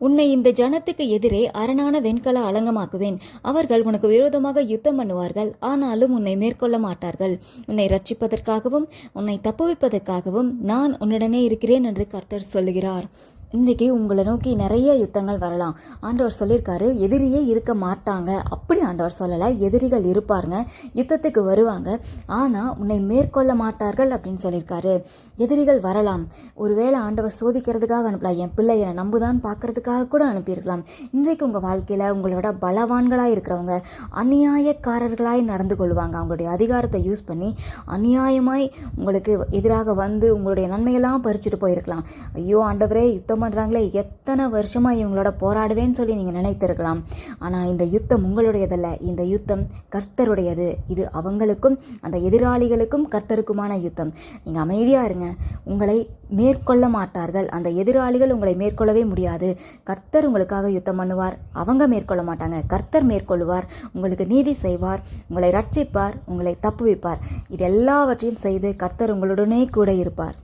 உன்னை இந்த ஜனத்துக்கு எதிரே அரணான வெண்கல அலங்கமாக்குவேன். அவர்கள் உனக்கு விரோதமாக யுத்தம் பண்ணுவார்கள், ஆனாலும் உன்னை மேற்கொள்ள மாட்டார்கள். உன்னை ரட்சிப்பதற்காகவும் உன்னை தப்புவிப்பதற்காகவும் நான் உன்னுடனே இருக்கிறேன் என்று கர்த்தர் சொல்லுகிறார். இன்றைக்கி உங்களை நோக்கி நிறைய யுத்தங்கள் வரலாம். ஆண்டவர் சொல்லியிருக்காரு, எதிரியே இருக்க மாட்டாங்க. அப்படி ஆண்டவர் சொல்லலை, எதிரிகள் இருப்பாருங்க, யுத்தத்துக்கு வருவாங்க, ஆனால் உன்னை மேற்கொள்ள மாட்டார்கள் அப்படின்னு சொல்லியிருக்காரு. எதிரிகள் வரலாம், ஒருவேளை ஆண்டவர் சோதிக்கிறதுக்காக அனுப்பலாம், என் பிள்ளை என்னை நம்புதான் பார்க்கறதுக்காக கூட அனுப்பியிருக்கலாம். இன்றைக்கு உங்கள் வாழ்க்கையில் உங்களோட பலவான்களாக இருக்கிறவங்க அநியாயக்காரர்களாய் நடந்து கொள்வாங்க. அவங்களுடைய அதிகாரத்தை யூஸ் பண்ணி அநியாயமாய் உங்களுக்கு எதிராக வந்து உங்களுடைய நன்மையெல்லாம் பறிச்சுட்டு போயிருக்கலாம். ஐயோ ஆண்டவரே, யுத்தம் பண்ணுறாங்களே, எத்தனை வருஷமாக இவங்களோட போராடுவேன்னு சொல்லி நீங்கள் நினைத்திருக்கலாம். ஆனால் இந்த யுத்தம் உங்களுடையதல்ல, இந்த யுத்தம் கர்த்தருடையது. இது அவங்களுக்கும் அந்த எதிராளிகளுக்கும் கர்த்தருக்குமான யுத்தம். நீங்கள் அமைதியாக இருங்க. உங்களை மேற்கொள்ள மாட்டார்கள், அந்த எதிராளிகள் உங்களை மேற்கொள்ளவே முடியாது. கர்த்தர் உங்களுக்காக யுத்தம் பண்ணுவார், அவங்க மேற்கொள்ள மாட்டாங்க. கர்த்தர் மேற்கொள்வார், உங்களுக்கு நீதி செய்வார், உங்களை ரட்சிப்பார், உங்களை தப்புவிப்பார். இது எல்லாவற்றையும் செய்து கர்த்தர் உங்களுடனே கூட இருப்பார்.